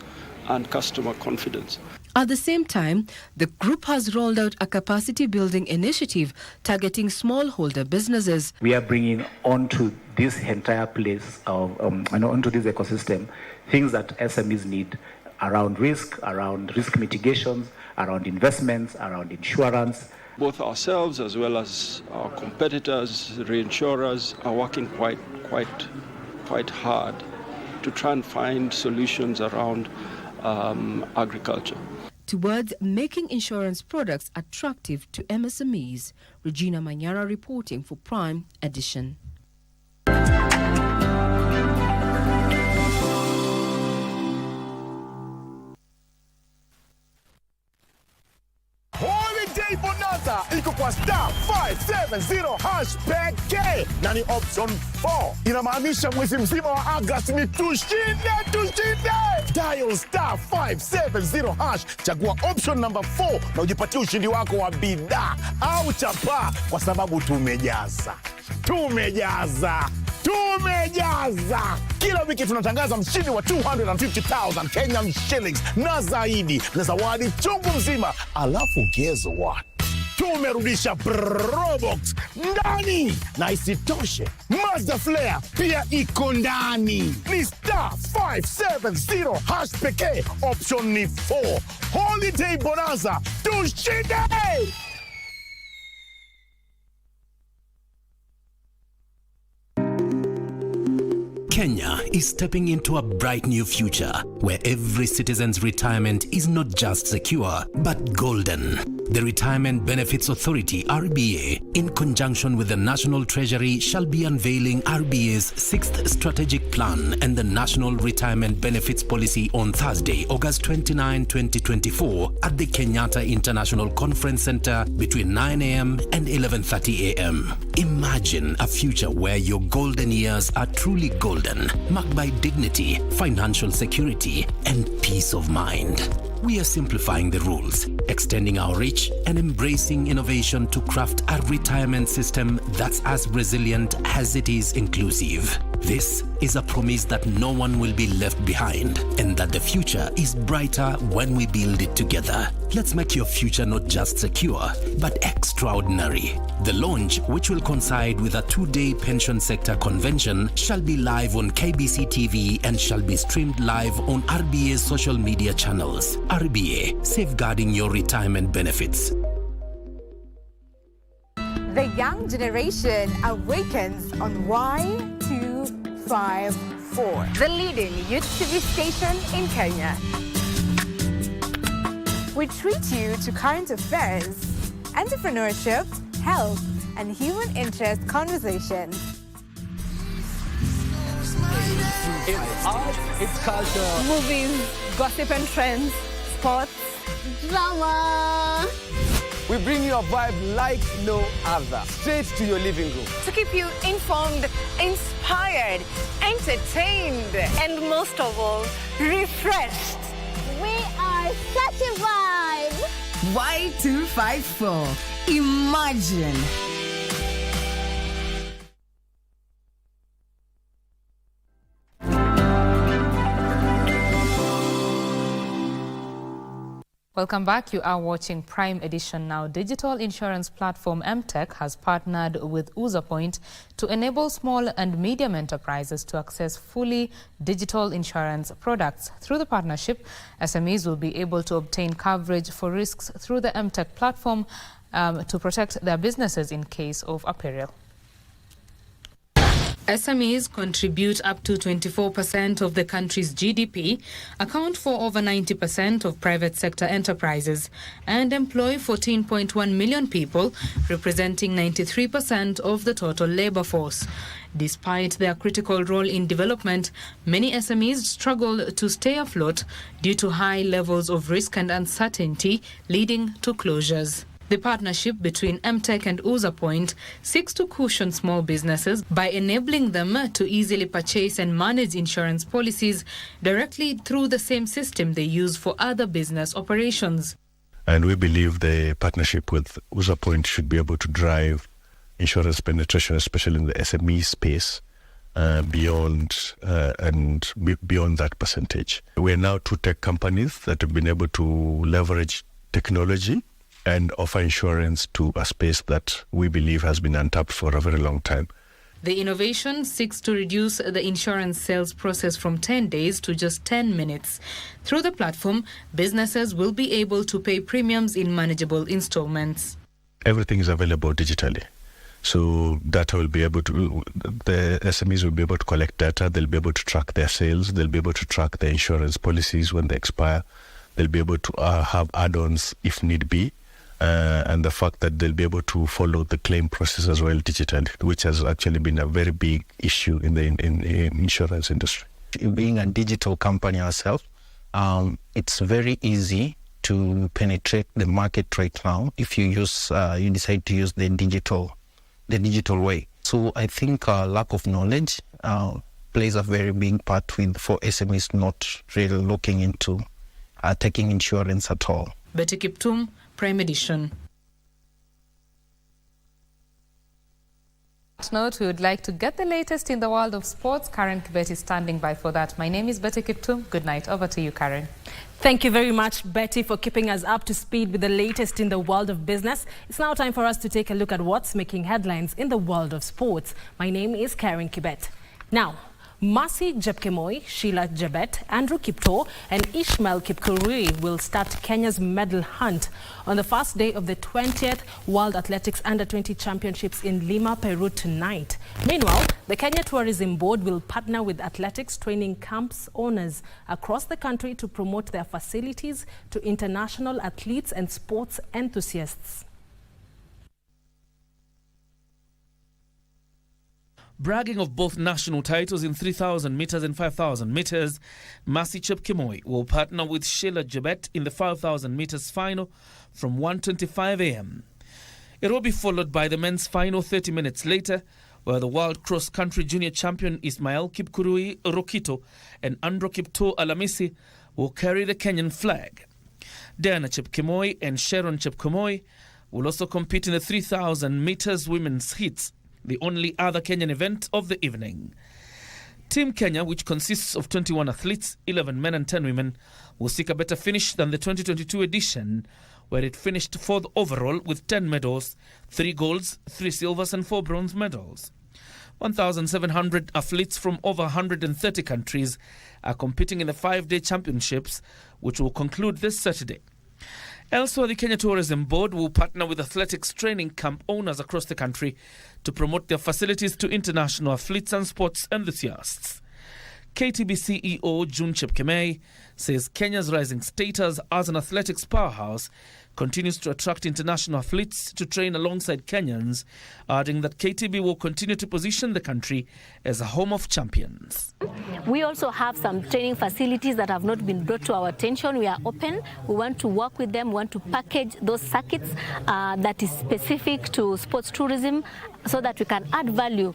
and customer confidence. At the same time, the group has rolled out a capacity-building initiative targeting smallholder businesses. We are bringing onto this entire place, onto this ecosystem, things that SMEs need around risk mitigations, around investments, around insurance. Both ourselves as well as our competitors, reinsurers, are working quite hard to try and find solutions around agriculture. Towards making insurance products attractive to MSMEs. Regina Manyara reporting for Prime Edition. Holiday Bonanza iko kwa star 570 hash pekee na ni option 4. Inamaanisha mwezi mzima wa Agosti ni tushinde. Dial star 570 hash, chagua option number 4 na ujipatie ushindi wako wa bidhaa au chapa, kwa sababu tumejaza. Kila wiki tunatangaza mshindi wa 250,000 Kenyan shillings na zaidi na zawadi chungu mzima. Alafu guess what? Tumerudisha Probox ndani, na isitoshe Mazda Flare pia iko ndani. Ni star 570 hash pekee, option ni 4. Holiday bonanza, tushinde! Kenya is stepping into a bright new future where every citizen's retirement is not just secure, but golden. The Retirement Benefits Authority, RBA, in conjunction with the National Treasury, shall be unveiling RBA's 6th Strategic Plan and the National Retirement Benefits Policy on Thursday, August 29, 2024, at the Kenyatta International Conference Center between 9 a.m. and 11:30 a.m. Imagine a future where your golden years are truly golden, marked by dignity, financial security, and peace of mind. We are simplifying the rules, extending our reach, and embracing innovation to craft a retirement system that's as resilient as it is inclusive. This is a promise that no one will be left behind, and that the future is brighter when we build it together. Let's make your future not just secure, but extraordinary. The launch, which will coincide with a 2-day pension sector convention, shall be live on KBC TV and shall be streamed live on RBA's social media channels. RBA, safeguarding your retirement benefits. The young generation awakens on Y254, the leading youth TV station in Kenya. We treat you to current affairs, entrepreneurship, health, and human interest conversations. It's art, it's culture. Movies, gossip and trends, sports, Drama. We bring you a vibe like no other, straight to your living room. to keep you informed, inspired, entertained, and most of all, refreshed. We are such a vibe. Y254. Imagine. Welcome back. You are watching Prime Edition now. Digital insurance platform MTech has partnered with UzaPoint to enable small and medium enterprises to access fully digital insurance products. Through the partnership, SMEs will be able to obtain coverage for risks through the MTech platform to protect their businesses in case of a peril. SMEs contribute up to 24% of the country's GDP, account for over 90% of private sector enterprises, and employ 14.1 million people, representing 93% of the total labor force. Despite their critical role in development, many SMEs struggle to stay afloat due to high levels of risk and uncertainty, leading to closures. The partnership between MTech and UzaPoint seeks to cushion small businesses by enabling them to easily purchase and manage insurance policies directly through the same system they use for other business operations. And we believe the partnership with UzaPoint should be able to drive insurance penetration, especially in the SME space, beyond that percentage. We're now two tech companies that have been able to leverage technology and offer insurance to a space that we believe has been untapped for a very long time. The innovation seeks to reduce the insurance sales process from 10 days to just 10 minutes. Through the platform, businesses will be able to pay premiums in manageable installments. Everything is available digitally. So data will be able to, the SMEs will be able to collect data, they'll be able to track their sales, they'll be able to track their insurance policies when they expire, they'll be able to have add-ons if need be. And the fact that they'll be able to follow the claim process as well digitally, which has actually been a very big issue in the insurance industry. Being a digital company ourselves, it's very easy to penetrate the market right now if you decide to use the digital way. So I think lack of knowledge plays a very big part for SMEs not really looking into taking insurance at all. Betty Kiptum, Prime Edition. Note, we would like to get the latest in the world of sports. Karen Kibet is standing by for that. My name is Betty Kiptum. Good night. Over to you, Karen. Thank you very much, Betty, for keeping us up to speed with the latest in the world of business. It's now time for us to take a look at what's making headlines in the world of sports. My name is Karen Kibet. Now, Mercy Jepkemoi, Sheila Jebet, Andrew Kipto and Ishmael Kipkurui will start Kenya's medal hunt on the first day of the 20th World Athletics Under-20 Championships in Lima, Peru tonight. Meanwhile, the Kenya Tourism Board will partner with athletics training camps owners across the country to promote their facilities to international athletes and sports enthusiasts. Bragging of both national titles in 3,000 meters and 5,000 meters, Mercy Chepkemoi will partner with Sheila Jebet in the 5,000 meters final from 1:25 a.m. It will be followed by the men's final 30 minutes later, where the world cross-country junior champion Ismael Kipkurui Rokito and Andrew Kipto Alamisi will carry the Kenyan flag. Diana Chepkemoi and Sharon Chepkemoi will also compete in the 3,000 meters women's heats, the only other Kenyan event of the evening. Team Kenya, which consists of 21 athletes, 11 men and 10 women, will seek a better finish than the 2022 edition, where it finished 4th overall with 10 medals, 3 golds, 3 silvers and 4 bronze medals. 1,700 athletes from over 130 countries are competing in the 5-day championships, which will conclude this Saturday. Elsewhere, the Kenya Tourism Board will partner with athletics training camp owners across the country to promote their facilities to international athletes and sports enthusiasts. KTB CEO June Chepkemei says Kenya's rising status as an athletics powerhouse continues to attract international athletes to train alongside Kenyans, adding that KTB will continue to position the country as a home of champions. We also have some training facilities that have not been brought to our attention. We are open. We want to work with them. We want to package those circuits that is specific to sports tourism so that we can add value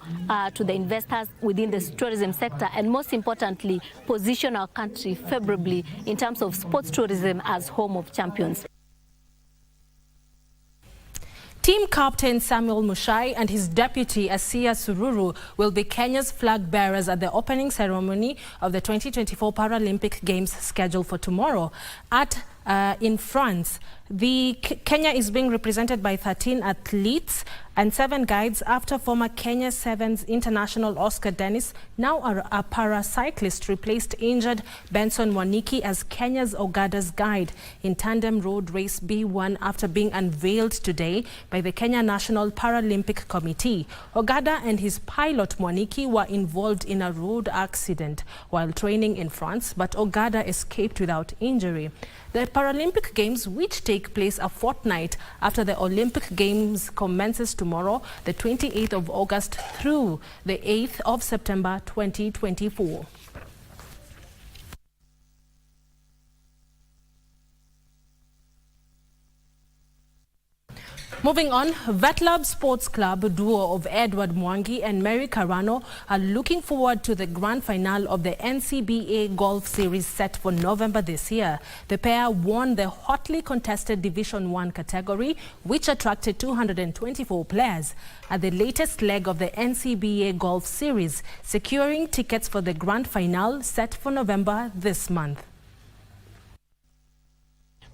to the investors within the tourism sector and, most importantly, position our country favorably in terms of sports tourism as home of champions. Team captain Samuel Mushai and his deputy Asia Sururu will be Kenya's flag bearers at the opening ceremony of the 2024 Paralympic Games scheduled for tomorrow in France. Kenya is being represented by 13 athletes and 7 guides after former Kenya Sevens international Oscar Dennis, now a paracyclist, replaced injured Benson Waniki as Kenya's Ogada's guide in tandem road race B1 after being unveiled today by the Kenya National Paralympic Committee. Ogada and his pilot Mwaniki were involved in a road accident while training in France, but Ogada escaped without injury. The Paralympic Games, which take place a fortnight after the Olympic Games, commences tomorrow, the 28th of August through the 8th of September 2024. Moving on, Vetlab Sports Club duo of Edward Mwangi and Mary Carano are looking forward to the grand finale of the NCBA Golf Series set for November this year. The pair won the hotly contested Division 1 category, which attracted 224 players at the latest leg of the NCBA Golf Series, securing tickets for the grand finale set for November this month.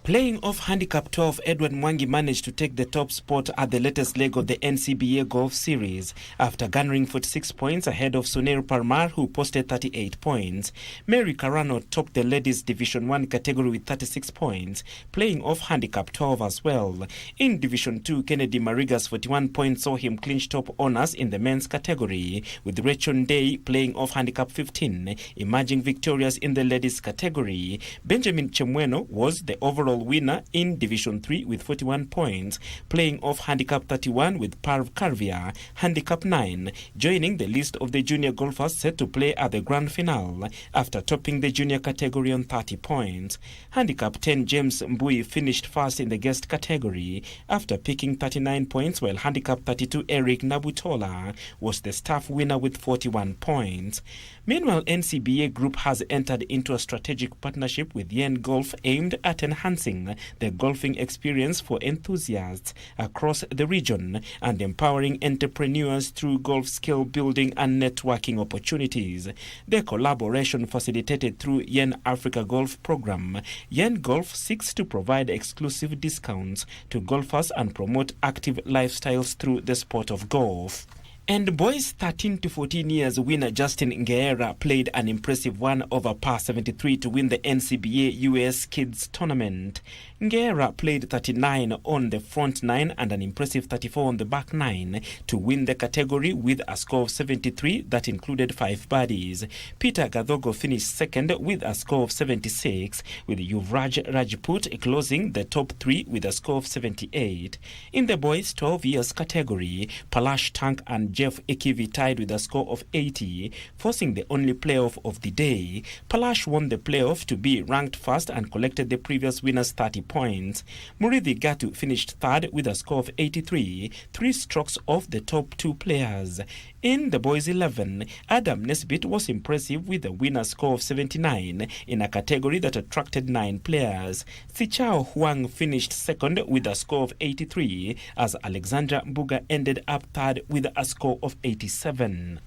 Playing off handicap 12, Edward Mwangi managed to take the top spot at the latest leg of the NCBA Golf Series after garnering 46 points ahead of Sunair Parmar, who posted 38 points. Mary Carano topped the ladies Division 1 category with 36 points, playing off handicap 12 as well. In Division 2, Kennedy Mariga's 41 points saw him clinch top honours in the men's category, with Rachel Day playing off handicap 15, emerging victorious in the ladies category. Benjamin Chemweno was the overall overall winner in Division 3 with 41 points, playing off Handicap 31 with Parv Karvia, Handicap 9, joining the list of the junior golfers set to play at the grand finale after topping the junior category on 30 points. Handicap 10 James Mboya finished first in the guest category after picking 39 points, while Handicap 32 Eric Nabutola was the staff winner with 41 points. Meanwhile, NCBA Group has entered into a strategic partnership with Yen Golf aimed at enhancing the golfing experience for enthusiasts across the region and empowering entrepreneurs through golf skill building and networking opportunities. The collaboration, facilitated through Yen Africa Golf Program, Yen Golf seeks to provide exclusive discounts to golfers and promote active lifestyles through the sport of golf. And boys 13 to 14 years winner Justin Ngera played an impressive 1 over par 73 to win the NCBA US Kids Tournament. Ngera played 39 on the front 9 and an impressive 34 on the back 9 to win the category with a score of 73 that included 5 birdies. Peter Gadhogo finished second with a score of 76, with Yuvraj Rajput closing the top 3 with a score of 78. In the boys 12 years category, Palash Tank and Jeff Ekivi tied with a score of 80, forcing the only playoff of the day. Palash won the playoff to be ranked first and collected the previous winner's 30 points. Muridhi Gatu finished third with a score of 83, 3 strokes off the top 2 players. In the boys 11, Adam Nesbitt was impressive with a winner score of 79 in a category that attracted 9 players. Sichao Huang finished second with a score of 83, as Alexandra Mbuga ended up third with a score of 87.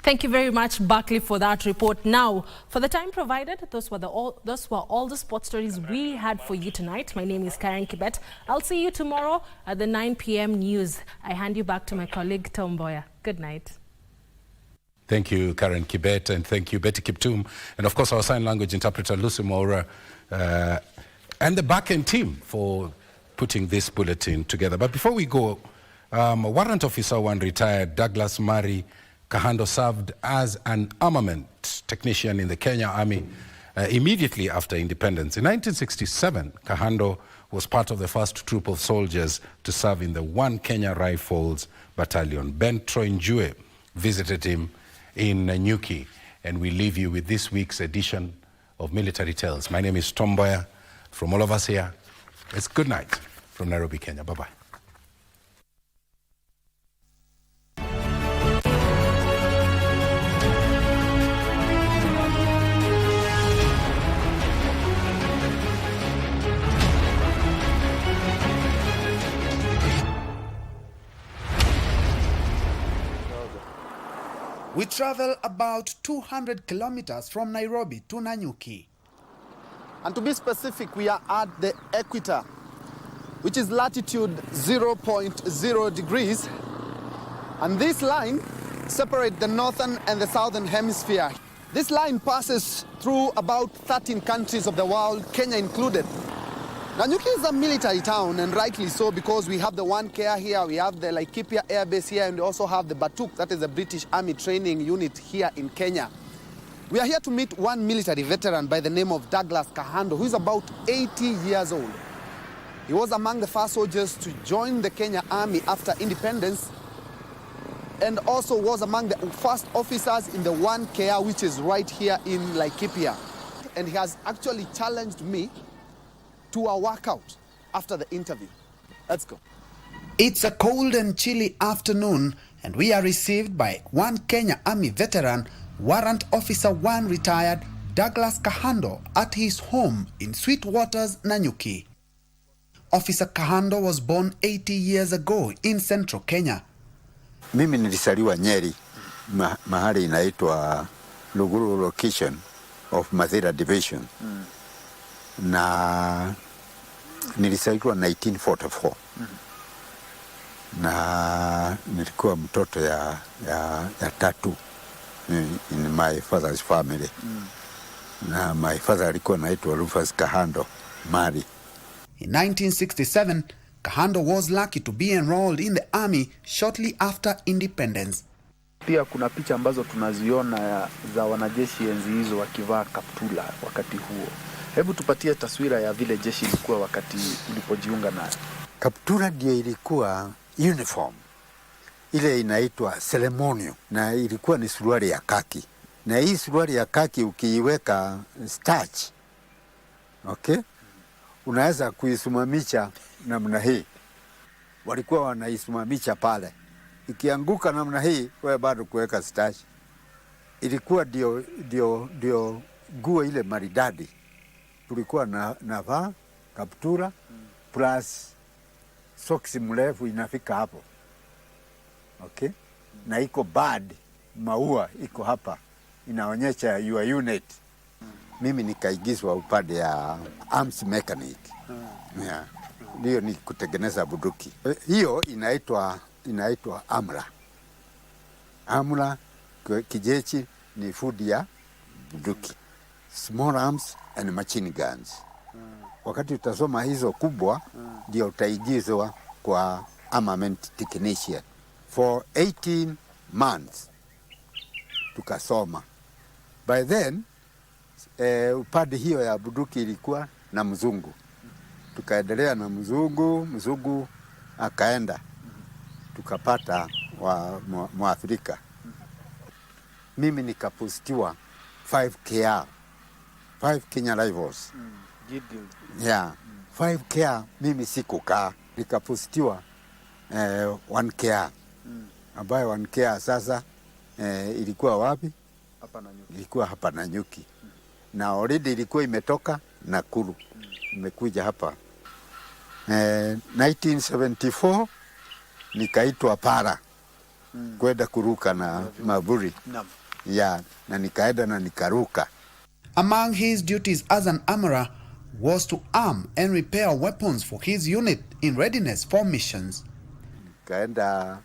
Thank you very much, Barkley, for that report. Now, for the time provided, those were all the sports stories we had for you tonight. My name is Karen Kibet. I'll see you tomorrow at the 9 p.m. news. I hand you back to my colleague, Mboya. Good night. Thank you, Karen Kibet, and thank you, Betty Kiptum, and of course our sign language interpreter, Lucy Mora, and the back-end team for putting this bulletin together. But before we go, Warrant Officer 1 retired Douglas Murray Kahando served as an armament technician in the Kenya Army immediately after independence. In 1967, Kahando was part of the first troop of soldiers to serve in the 1 Kenya Rifles Battalion. Ben Troinjue visited him in Nanyuki, and we leave you with this week's edition of Military Tales. My name is Mboya. From all of us here, it's good night from Nairobi, Kenya. Bye-bye. We travel about 200 kilometers from Nairobi to Nanyuki. And to be specific, we are at the equator, which is latitude 0.0 degrees. And this line separates the northern and the southern hemisphere. This line passes through about 13 countries of the world, Kenya included. Nanyuki is a military town, and rightly so, because we have the 1KR here, we have the Laikipia Air Base here, and we also have the Batuk, that is the British Army training unit here in Kenya. We are here to meet one military veteran by the name of Douglas Kahando, who is about 80 years old. He was among the first soldiers to join the Kenya Army after independence, and also was among the first officers in the 1KR, which is right here in Laikipia. And he has actually challenged me to a workout after the interview. Let's go. It's a cold and chilly afternoon, and we are received by 1 Kenya Army veteran, Warrant Officer 1 retired Douglas Kahando, at his home in Sweetwaters, Nanyuki. Officer Kahando was born 80 years ago in central Kenya. Mimi nilisaliwa Nyeri, mahali inaitwa Luguru location of Mathira Division. Na nilisaliwa 1944. Na nilikuwa mtoto ya tatu in my father's family. Na my father alikuwa anaitwa Rufus Kahando Mari. In 1967, Kahando was lucky to be enrolled in the army shortly after independence. Pia kuna picha ambazo tunaziona za wanajeshi enzi hizo wakivaa kaptula wakati huo. Hebu tupatie taswira ya vile jeshi ilikuwa wakati ulipojiunga nayo. Kaptura ndio ilikuwa uniform. Ile inaitwa ceremonial na ilikuwa ni suruali ya kaki. Na hii suruali ya kaki ukiiweka starch, okay? Unaweza kuisimamisha namna hii. Walikuwa wanaisimamisha pale. Ikianguka namna hii, wewe bado kuweka starch. Ilikuwa ndio nguo ile maridadi. Tulikuwa navaa kaptura plus socks mrefu inafika hapo. Okay? Na iko bad, maua iko hapa. Inaonyesha your unit. Mimi nikaigizwa upande ya arms mechanic. Yeah. Hiyo ni kutengeneza bunduki. Hiyo inaitwa amra. Amra kijeshi ni food ya bunduki. Small arms and machine guns. Wakati utasoma hizo kubwa ndio utaigizwa kwa armament technician. For 18 months tukasoma. By then upande hiyo ya bunduki ilikuwa na mzungu. Tukaendelea na mzungu akaenda. Tukapata wa Mwafrika. Mimi nikapostiwa 5 KR, 5 Kenya Rifles. Yeah, 5 KR mimi sikukaa. Nikapostiwa 1 KR. Ambayo 1 KR sasa ilikuwa wapi? Hapa Nanyuki. Ilikuwa hapa Nanyuki. Na already ilikuwa imetoka Nakuru. Imekuja hapa. 1974 nikaitwa para kwenda kuruka na maburi. Yeah, na nikaenda na nikaruka. Among his duties as an armorer was to arm and repair weapons for his unit in readiness for missions. Kaenda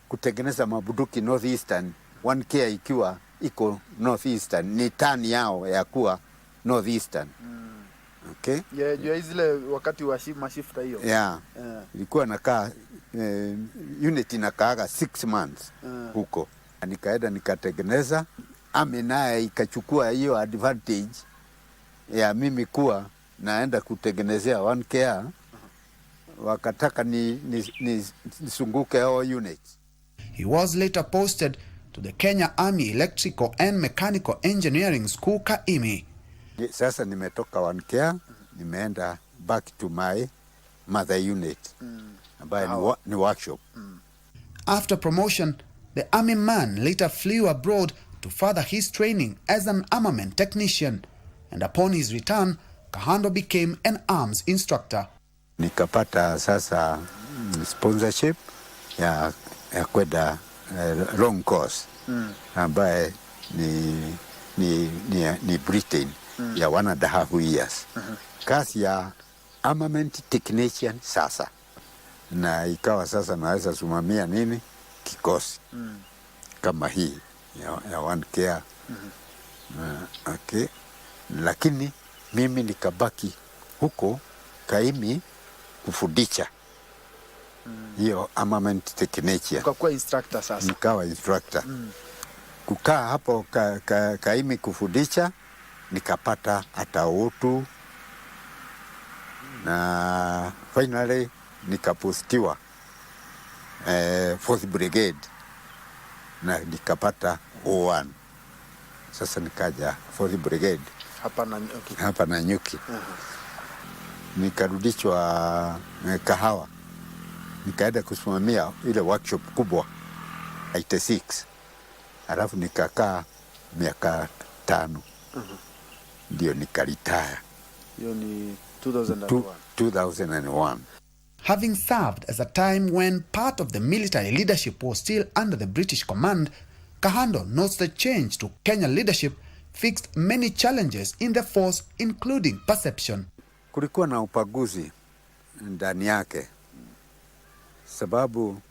kutengeneza mabunduki northeastern, 1K ikiwa iko northeastern, ni tani yao ya kuwa northeastern. Okay? Yeah, zile wakati wa mashifta hiyo. Yeah. Ilikuwa nakaa unit inakaaga 6 months huko. Nikaenda nikatengeneza, ame naye ikachukua hiyo advantage ya mimi kuwa naenda kutengenezea 1K. Wakataka nisunguke all units. He was later posted to the Kenya Army Electrical and Mechanical Engineering School Kaimi. Sasa nimetoka 1K, nimeenda back to my mother unit. Ambayo ni workshop. After promotion, the army man later flew abroad to further his training as an armament technician, and upon his return, Kahando became an arms instructor. Nikapata sasa sponsorship ya kwenda long course ambaye ni Britain ya 1.5 years. Kazi ya armament technician sasa. Na ikawa sasa naweza simamia nini? Kikosi. Kama hii ya 1K. Okay. Lakini mimi nikabaki huko Kaimi kufundisha. Hiyo armament technician. Ukakuwa instructor sasa. Nikawa instructor. Kukaa hapo Kaimi kufundisha, nikapata hata utu. Na finally nikapostiwa 4th Brigade na nikapata O1. Sasa nikaja 4th Brigade hapa Nanyuki. Nikarudishwa Kahawa, nikaenda kusimamia ile workshop kubwa 86. Alafu nikakaa miaka 5 ndio nikaretire. Hiyo ni 2001. Having served as a time when part of the military leadership was still under the British command, Kahando notes the change to Kenya leadership fixed many challenges in the force, including perception. Kulikuwa na upaguzi ndani yake. Sababu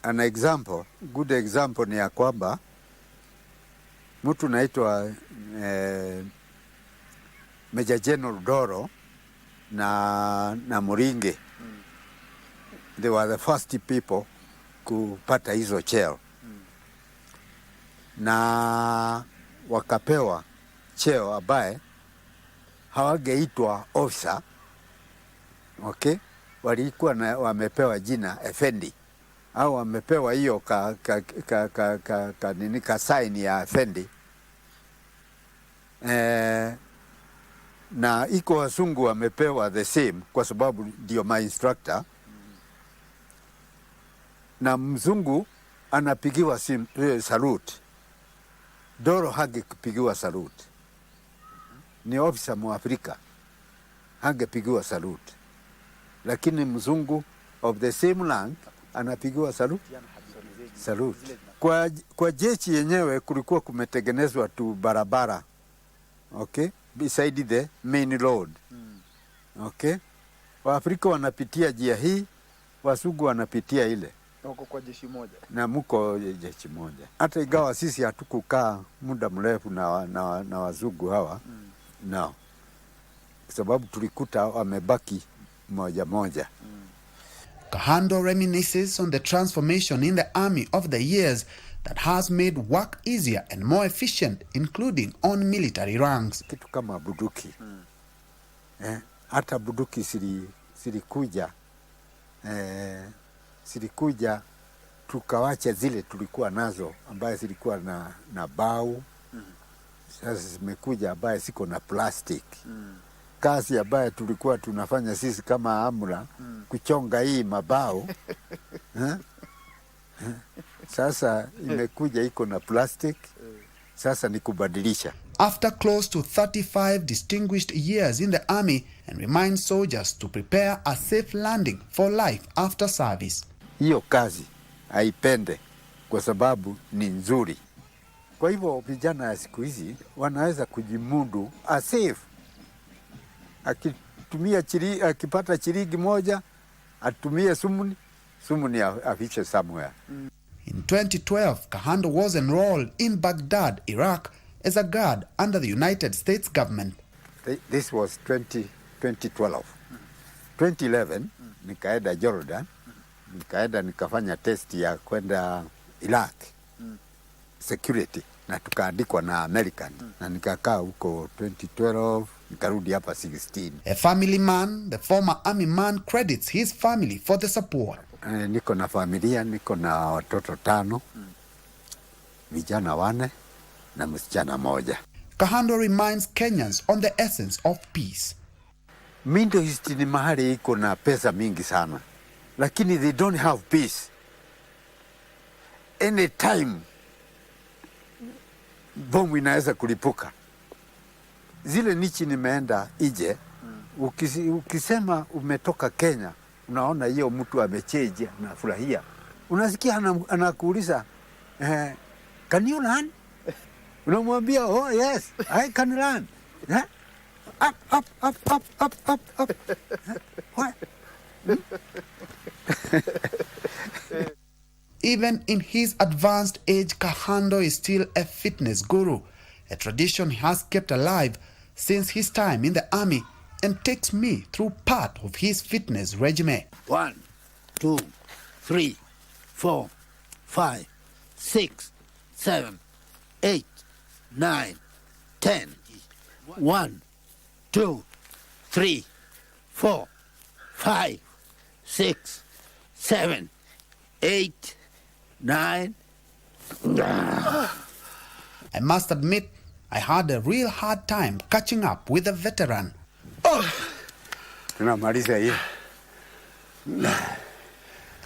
an example, good example ni ya kwamba mtu naitwa Major General Doro na Muringe. They were the first people kupata hizo cheo. Na wakapewa cheo ambaye hawageitwa officer, okay, walikuwa wamepewa jina effendi au wamepewa hiyo ka sign ya effendi. Na iko wasungu wamepewa the same kwa sababu ndio my instructor. Na mzungu anapigiwa salute. Doro hagepigiwa salute. Ni officer Mwafrika hagepigiwa salute. Lakini mzungu of the same rank anapigiwa salute. Kwa jeshi yenyewe kulikuwa kumetengenezwa tu barabara, okay, beside the main road, okay. Waafrika wanapitia njia hii, Wazungu wanapitia ile. Mko kwa jeshi moja. Na mko jeshi moja. Hata ingawa sisi hatukukaa muda mrefu na Wazungu hawa, no, kwa sababu tulikuta wamebaki moja. Kahando reminisces on the transformation in the army of the years that has made work easier and more efficient, including on military ranks. Kitu kama buduki. Hata buduki silikuja tukawacha zile tulikuwa nazo ambaye zilikuwa na bao. Sasa zimekuja ambaye siko na plastic. Kazi ambaye tulikuwa tunafanya sisi kama amra kuchonga hii mabao sasa imekuja iko na plastic. Sasa ni kubadilisha. After close to 35 distinguished years in the army, and reminds soldiers to prepare a safe landing for life after service. Hiyo kazi haipende kwa sababu ni nzuri. Kwa hivyo vijana ya siku hizi wanaweza kujimudu a safe. Akipata chirigi moja, atumie sumuni afiche somewhere. In 2012, Kahando was enrolled in Baghdad, Iraq, as a guard under the United States government. This was 2012. 2011, nikaenda Jordan, nikafanya test ya kwenda Iraq, security, na tukaandikwa na American, na nikakaa huko 2012, nikarudi hapa 16. A family man, the former army man credits his family for the support. Niko na familia, niko na watoto 5, vijana 4 na msichana 1. Kahando reminds Kenyans on the essence of peace. Middle East ni mahali iko na pesa mingi sana, lakini they don't have peace. Anytime bomu inaweza kulipuka. Zile nichi nimeenda ije, ukisema umetoka Kenya, unaona hiyo mtu amecheje na furahia. Unasikia anakuuliza, can you run? Unamwambia, oh yes, I can run. Up. What? Even in his advanced age, Kahando is still a fitness guru, a tradition he has kept alive since his time in the army, and takes me through part of his fitness regimen. 1, 2, 3, 4, 5, 6, 7, 8, 9, 10. 1, 2, 3, 4, 5, 6, 7, 8, 9. I must admit, I had a real hard time catching up with the veteran.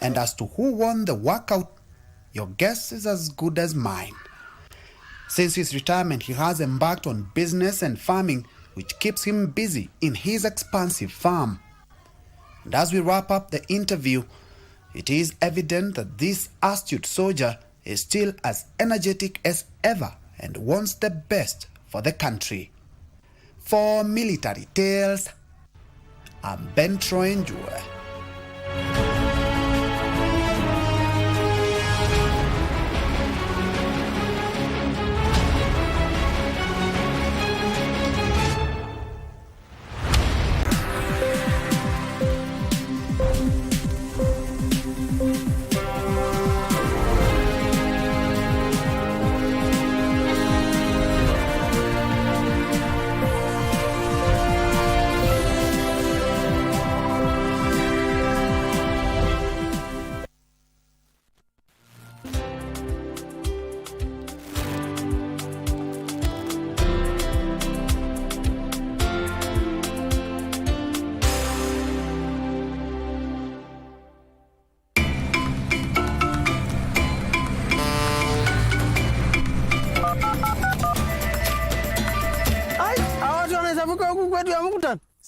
And as to who won the workout, your guess is as good as mine. Since his retirement, he has embarked on business and farming, which keeps him busy in his expansive farm. And as we wrap up the interview, it is evident that this astute soldier is still as energetic as ever and wants the best for the country. For Military Tales, I'm Ben Troyenjue.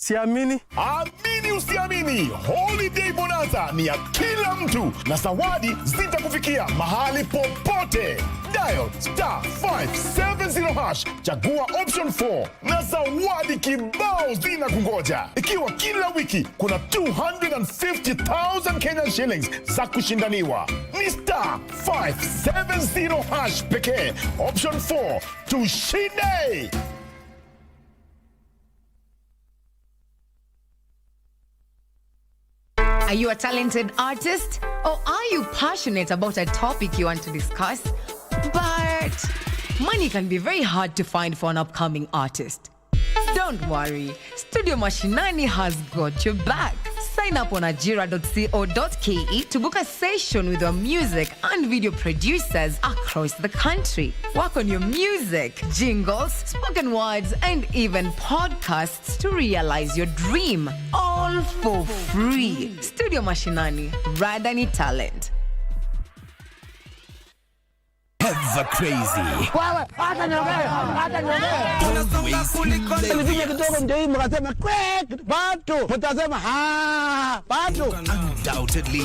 Siamini. Amini usiamini, Holiday Bonanza ni ya kila mtu na zawadi zitakufikia mahali popote. Dial *570#, chagua option 4 na zawadi kibao zinakungoja. Ikiwa kila wiki kuna 250,000 Kenyan shillings za kushindaniwa. Ni *570# pekee, option 4, tushinde. Are you a talented artist? Or are you passionate about a topic you want to discuss? But money can be very hard to find for an upcoming artist. Don't worry, Studio Mashinani has got your back. Sign up on ajira.co.ke to book a session with your music and video producers across the country. Work on your music, jingles, spoken words, and even podcasts to realize your dream. All for free. Studio Mashinani, Radani Talent. Ever crazy. Undoubtedly